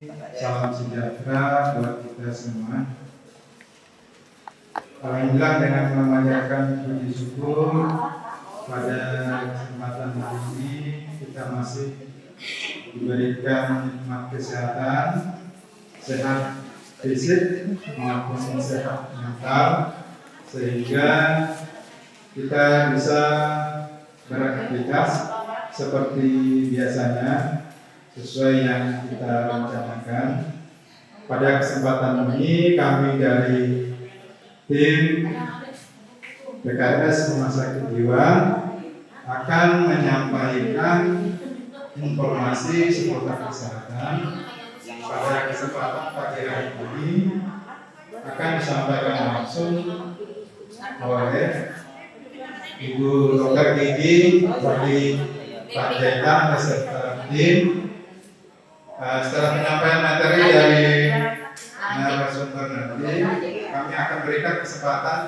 Salam sejahtera buat kita semua. Alhamdulillah dengan memanjatkan puji syukur pada kesempatan hari ini kita masih diberikan nikmat kesehatan, sehat fisik maupun sehat mental, sehingga kita bisa beraktivitas seperti biasanya sesuai yang kita rencanakan. Pada kesempatan ini kami dari tim PKS Rumah Sakit Jiwa akan menyampaikan informasi seputar kesehatan. Pada kesempatan pagi hari ini akan disampaikan langsung oleh Ibu Dr. Gigi dari Pak Jaitan beserta tim. Setelah penyampaian materi dari narasumber nanti, kami akan berikan kesempatan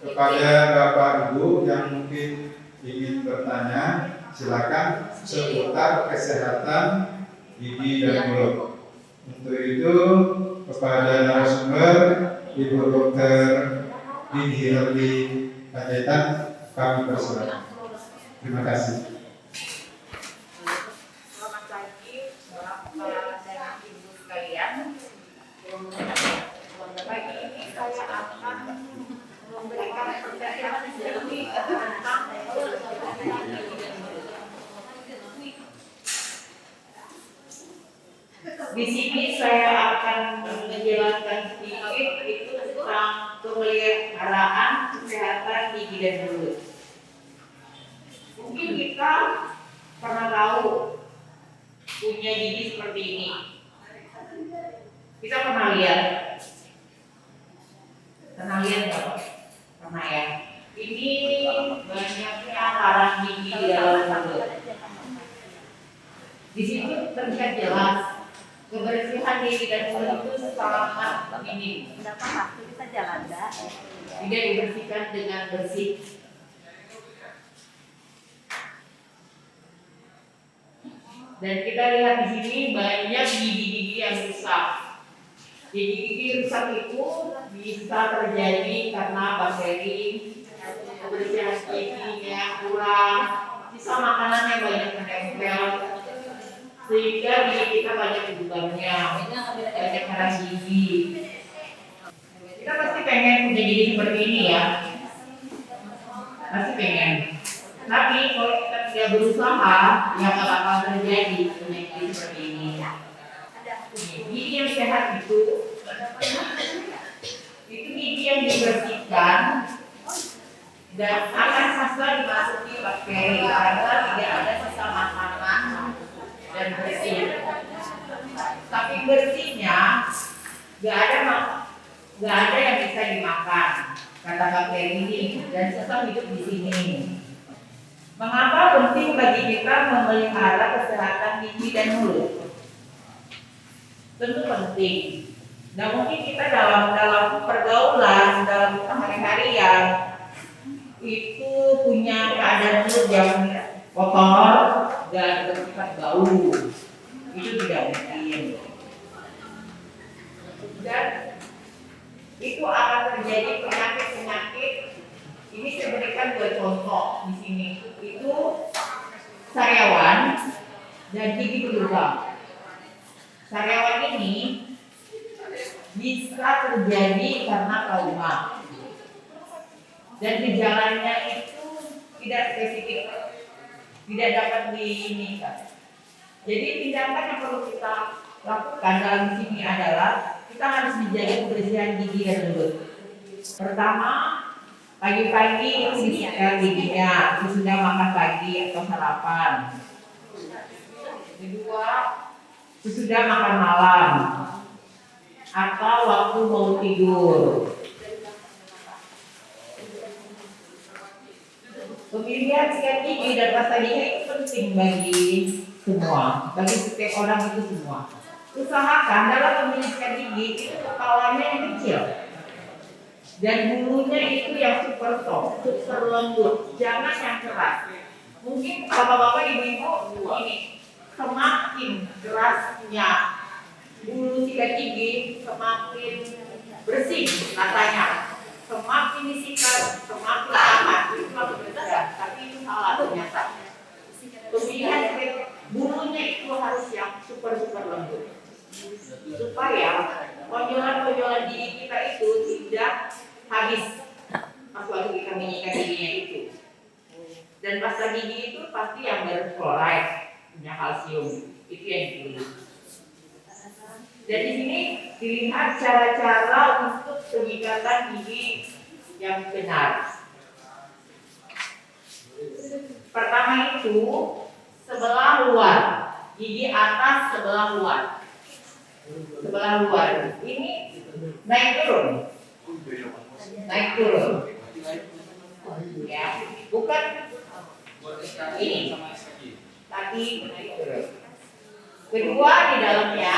kepada Bapak Ibu yang mungkin ingin bertanya. Silakan seputar kesehatan gigi dan mulut. Untuk itu kepada narasumber Ibu Dr. Gigi dari Panjaitan kami persilakan. Terima kasih. Pagi ini saya akan memberikan penjelasan sedikit tentang di sini saya akan menjelaskan sedikit itu tentang pemeliharaan kesehatan gigi dan mulut. Mungkin kita pernah tahu punya gigi seperti ini. Kita pernah lihat nggak? Pernah ya. Ini banyaknya karang gigi di dalam mulut. Di sini terlihat jelas kebersihan gigi dan mulut itu sangat minim. Tidak dibersihkan dengan bersih. Dan kita lihat di sini banyak gigi-gigi yang rusak. Gigi rusak itu bisa terjadi karena bakteri, kebersihan gigi yang kurang, bisa makanan yang banyak menempel, sehingga gigi kita banyak lubangnya, banyak karang gigi. Kita pasti pengen punya gigi seperti ini ya, pasti pengen. Tapi kalau kita tidak berusaha, ya nggak bakal terjadi punya gigi seperti ini. Gigi yang sehat itu gigi yang dibersihkan dan akan sisa dimasuki bakteri karena tidak ada sisa makanan dan bersih. Tapi bersihnya nggak ada yang bisa dimakan kata bakteri ini dan sisa hidup di sini. Mengapa penting bagi kita memelihara kesehatan gigi dan mulut? Tentu penting. Nah mungkin kita dalam pergaulan, dalam sehari-harian itu punya keadaan mulut yang kotor dan bersifat bau. Itu tidak mungkin. Dan itu akan terjadi penyakit-penyakit. Ini saya berikan dua contoh di sini. Itu sariawan dan gigi berlubang. Sariawan ini bisa terjadi karena trauma dan gejalanya itu tidak spesifik, tidak dapat diinikan. Jadi tindakan yang perlu kita lakukan dalam sini adalah kita harus menjaga kebersihan gigi dan mulut. Pertama, pagi-pagi dibersihkan giginya sesudah makan pagi atau sarapan. Kedua, sesudah makan malam atau waktu mau tidur. Pemilihan sikat gigi dan pasta gigi itu penting bagi semua, bagi setiap orang itu semua. Usahakan dalam memilih sikat gigi itu kepalanya yang kecil dan bulunya itu yang super soft, super lembut, jangan yang keras. Mungkin bapak-bapak ibu-ibu ini semakin kerasnya semakin bersih katanya. Semakin disikat, semakin aman. Itu aku benar, tapi itu salah ternyata. Pemilihan bulunya itu harus yang super lembut, supaya tonjolan-tonjolan gigi kita itu tidak habis pas waktu kita menyikat giginya itu. Dan pasta gigi itu pasti yang berfluoride, punya kalsium, itu yang dipilih. Dan di sini dilihat cara-cara untuk penyikatan gigi yang benar. Pertama itu sebelah luar, gigi atas sebelah luar. Sebelah luar. Ini naik turun. Ya, bukan ini. Tapi naik turun. Kedua di dalamnya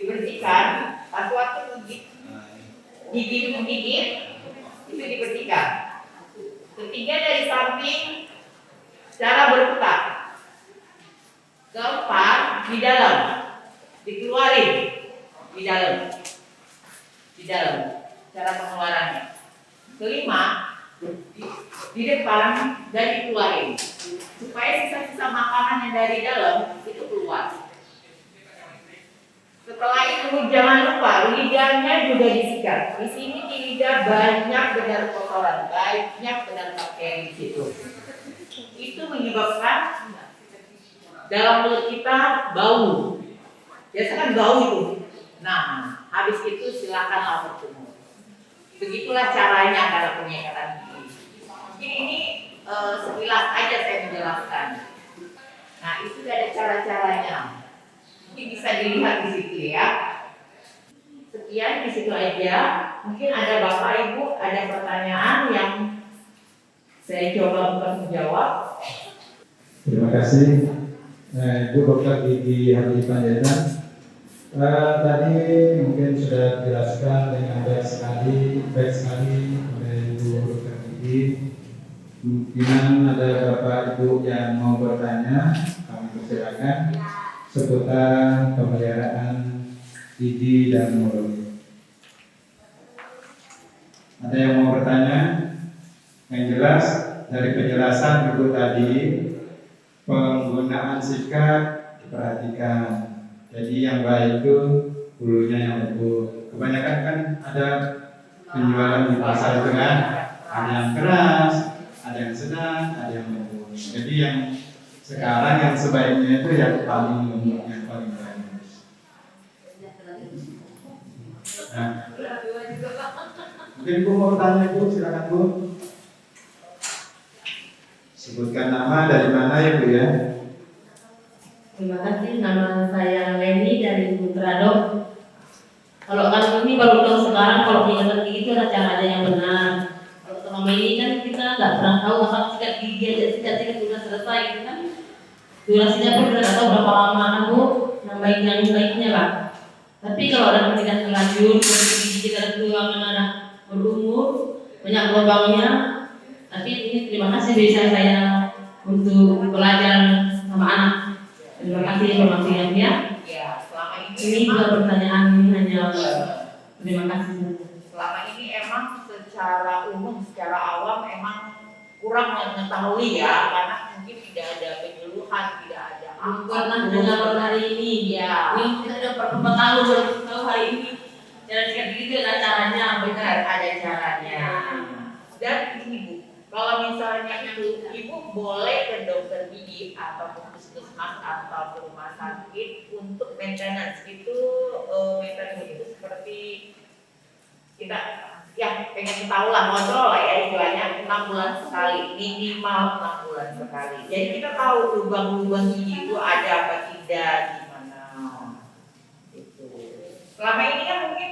dibersihkan. Pas waktu gigi menggigit itu dibersihkan. Ketiga dari samping cara berputar. Keempat di dalam dikeluarin di dalam cara pengeluarannya. Kelima di depan dan dikeluarin supaya sisa-sisa makanan yang dari dalam itu keluar. Setelah itu jangan lupa lidahnya juga disikat. Di sini di lidah banyak benar kotoran, banyak benar bakteri di situ. Itu menyebabkan dalam mulut kita bau. Biasanya kan bau itu. Nah, habis itu silakanlah berkumur. Begitulah caranya dalam penyikatan gigi. Mungkin ini sekilas aja saya menjelaskan. Nah, itu ada cara-caranya. Mungkin bisa dilihat di situ ya. Sekian di situ aja. Mungkin ada Bapak Ibu ada pertanyaan yang saya coba untuk menjawab. Terima kasih Ibu Dokter Gigi Hardi Panjaitan. Tadi mungkin sudah dijelaskan dengan baik sekali oleh Ibu Dokter Gigi. Mungkin ada Bapak Ibu yang mau bertanya, kami persilakan seputar pemeliharaan gigi dan mulut. Ada yang mau bertanya? Yang jelas dari penjelasan Ibu tadi, penggunaan sikat diperhatikan. Jadi yang baik itu bulunya yang lembut. Kebanyakan kan ada penjualan di pasar itu kan, ada yang keras, ada yang sedang, ada yang lembut. Jadi yang sekarang yang sebaiknya itu yang paling lembut, yang paling bagus. Nah, mungkin Bu mau tanya Bu, silakan Bu. Sebutkan nama dari mana ya Bu ya. Terima kasih, nama saya Leni dari Butrado. Kalau kali ini baru tahu sekarang kalau penyakit gigi itu ada caranya yang benar. Kalau selama ini kan kita nggak pernah tahu apa sikat gigi aja sikat sudah selesai gitu kan. Durasinya pun kita nggak tahu berapa lama kan Bu, yang baiknya Pak. Tapi kalau ada pendidikan terlanjur, gigi kita ada berumur, banyak lubangnya. Tapi ini terima kasih bisa saya untuk pelajaran sama anak. Terima kasih informasinya ya. Ya, selama Ini juga pertanyaan ini hanya terima kasih. Selama ini emang secara umum, secara awam emang kurang mengetahui ya, karena mungkin tidak ada penyuluhan, tidak ada Pernah dengar hari ini ya. Ini kita sudah berapa tahun baru tahu hari ini. Cara sikat gigi itu ada caranya, Benar, ada caranya. Dan ini Bu, kalau misalnya itu Ibu boleh ke dokter gigi ataupun puskesmas atau ke rumah sakit untuk maintenance. Itu maintenance itu seperti kita yang pengen tahu lah, kontrol lah ya istilahnya 6 bulan sekali, minimal 6 bulan sekali. Jadi kita tahu lubang-lubang gigi itu ada apa tidak, gimana gitu. Selama ini kan mungkin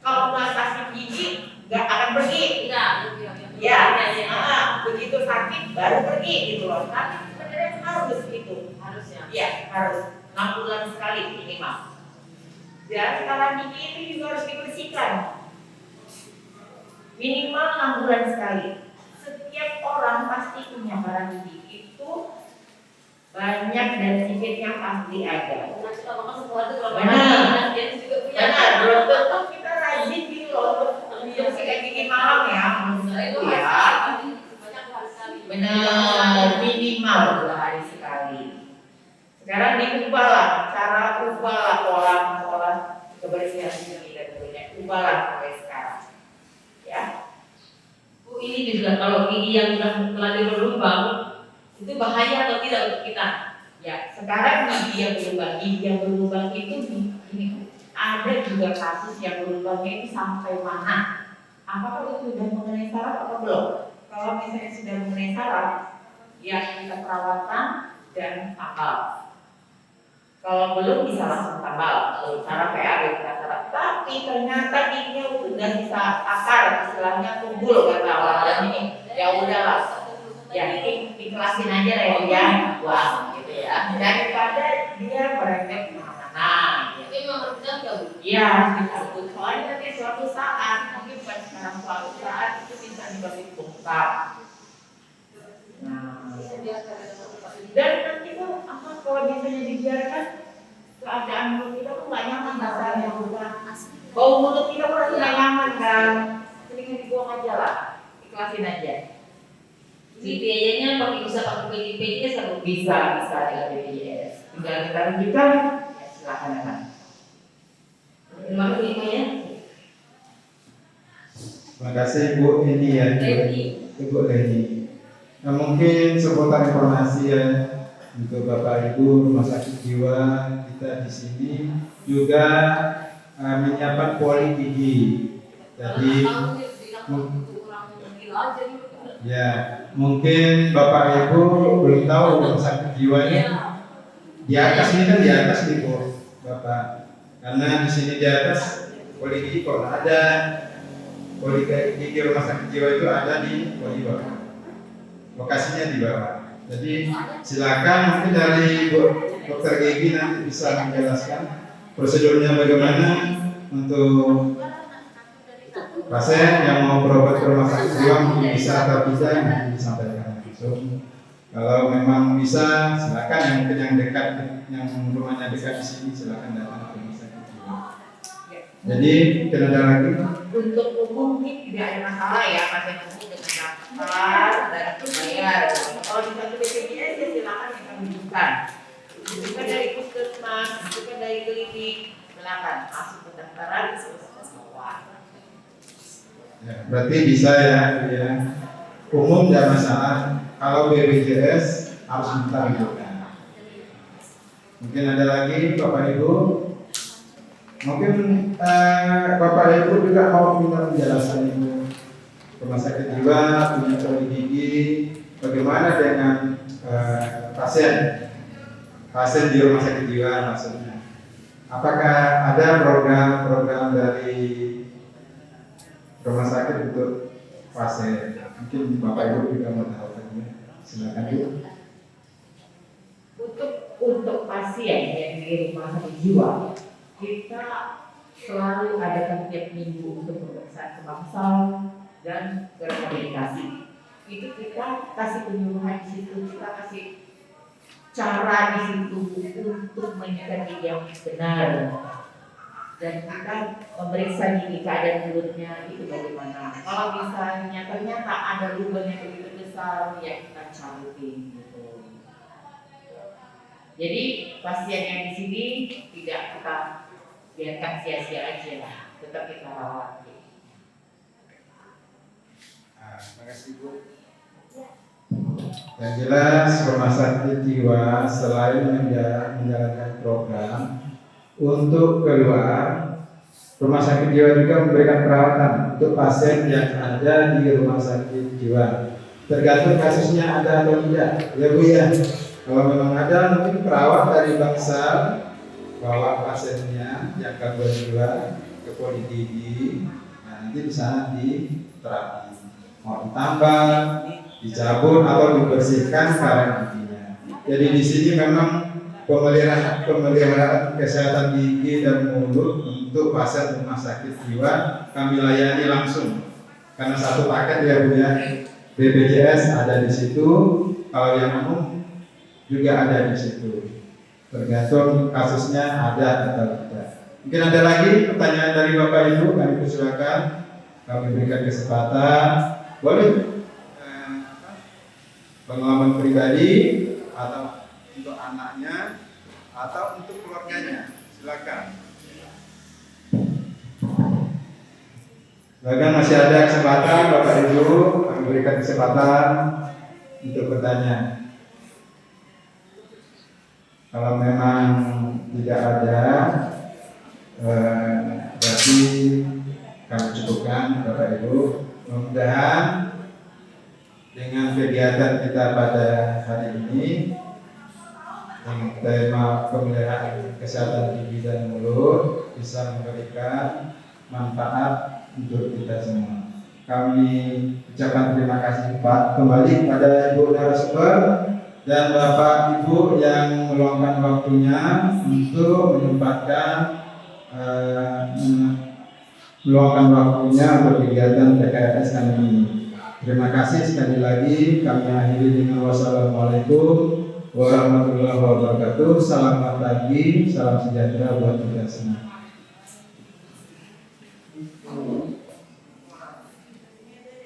kalau nggak sakit gigi nggak akan pergi. Begitu sakit baru pergi gitu loh. Tapi sebenarnya harus gitu. harusnya. Iya, harus 6 bulan sekali minimal. Dan sekarang gigi itu juga harus dibersihkan. Minimal 6 bulan sekali. Setiap orang pasti punya barang gigi itu banyak dan sedikit yang pasti ada. Nanti kalau makan semua itu kalau Benar. dia juga punya. Benar, belum ketubalan sampai sekarang. Ya. Bu, ini juga kalau gigi yang sudah terlanjur berlubang itu bahaya atau tidak untuk kita? Ya, sekarang gigi yang berlubang itu ini ada juga kasus yang berlubangnya ini sampai mana? Apakah itu sudah mengenai saraf atau belum? Kalau misalnya sudah mengenai saraf, ya kita perawatan dan tambal. Kalau belum bisa langsung tambal, kalau saraf PAB kita saraf. Tapi ternyata giginya udah bisa akar, istilahnya tumbul kata orang ini. Ya udahlah, ya ikhlasin aja lah ya, wah gitu ya. Daripada dia merembet kemana-mana. Tapi memang benar nggak Bu? Iya, disebut. Soalnya nanti suatu saat, mungkin bukan sekarang suatu saat itu bisa dibagi bongkar. Nah, dan nanti tuh apa kalau misalnya dibiarkan keadaan mulut kita tuh nggak nyaman rasanya bukan. Bau mulut kita pun nggak nyaman kan. Mendingan dibuang aja lah, ikhlasin aja. Ini biayanya bisa pakai BPJS atau Bisa dengan BPJS. Tinggal kita rujukan, ya silakan kan. Terima kasih Bu ya. Terima kasih Bu ini ya, Ibu Leni. Nah, mungkin seputar informasi ya untuk Bapak Ibu rumah sakit jiwa kita di sini juga menyiapkan poli gigi. Jadi ya mungkin Bapak Ibu belum tahu rumah sakit jiwanya di atas ini kan di atas nih Bu Bapak, karena di sini di atas poli gigi kok ada poli gigi rumah sakit jiwa itu ada di poli bawah. Lokasinya di bawah. Jadi silakan mungkin dari dokter gigi nanti bisa menjelaskan prosedurnya bagaimana untuk pasien yang mau berobat ke rumah sakit jiwa mungkin bisa atau tidak nanti disampaikan langsung. Kalau memang bisa silakan yang mungkin yang dekat yang rumahnya dekat di sini silakan datang ke rumah sakit jiwa. Jadi tidak ada lagi. Untuk umum ini tidak ada masalah ya pasien umum dengan daftar dan bayar. Kalau di satu BPJS ya silakan yang kami bukan. Bukan dari puskesmas, bukan dari klinik, silakan masuk pendaftaran puskesmas bawah. Ya, berarti bisa ya, ya. Umum tidak masalah. Kalau BPJS harus minta rujukan. Mungkin ada lagi Bapak Ibu. Mungkin Bapak Ibu juga mau minta penjelasan Ibu. Rumah sakit jiwa punya poli gigi, bagaimana dengan pasien di rumah sakit jiwa maksudnya? Apakah ada program-program dari rumah sakit untuk pasien? Mungkin Bapak Ibu juga mau tahu lagi. Silakan Bu. Untuk pasien yang di rumah sakit jiwa, kita selalu adakan tiap minggu untuk pemeriksaan kebangsal dan rehabilitasi. Itu kita kasih penyuluhan di situ, kita kasih cara di situ untuk menyiapkan gigi yang benar. Dan kita memeriksa gigi keadaan mulutnya itu bagaimana. Kalau misalnya ternyata ada lubang yang begitu besar, ya kita cabutin gitu. Jadi pasien yang di sini tidak kita biarkan sia-sia aja lah, tetap kita rawat. Terima kasih Bu. Yang jelas rumah sakit jiwa selain menjalankan program untuk keluar, rumah sakit jiwa juga memberikan perawatan untuk pasien yang ada di rumah sakit jiwa. Tergantung kasusnya ada atau tidak, ya Bu ya. Kalau memang ada, mungkin perawat dari Bangsal bawa pasiennya yang gangguan jiwa ke poli gigi, nah nanti di sana diterapi, mau ditambal, dicabut atau dibersihkan karang giginya. Jadi di sini memang pemeliharaan kesehatan gigi dan mulut untuk pasien rumah sakit jiwa kami layani langsung karena satu paket ya Bu ya. BPJS ada di situ, kalau yang umum juga ada di situ. Tergantung kasusnya ada atau tidak. Mungkin ada lagi pertanyaan dari Bapak Ibu, kami persilakan. Kami berikan kesempatan. Boleh pengalaman pribadi atau untuk anaknya atau untuk keluarganya. Silakan. Bahkan masih ada kesempatan Bapak Ibu, kami berikan kesempatan untuk bertanya. Kalau memang tidak ada, berarti kami cukupkan Bapak Ibu. Mudah-mudahan dengan kegiatan kita pada hari ini dengan tema pemeliharaan kesehatan gigi dan mulut bisa memberikan manfaat untuk kita semua. Kami ucapkan terima kasih Pak kembali pada Ibu narasumber dan Bapak Ibu yang meluangkan waktunya untuk meluangkan waktunya untuk kegiatan PKRS kami ini. Terima kasih sekali lagi. Kami akhiri dengan wassalamualaikum warahmatullahi wabarakatuh. Selamat pagi, salam sejahtera buat kita semua.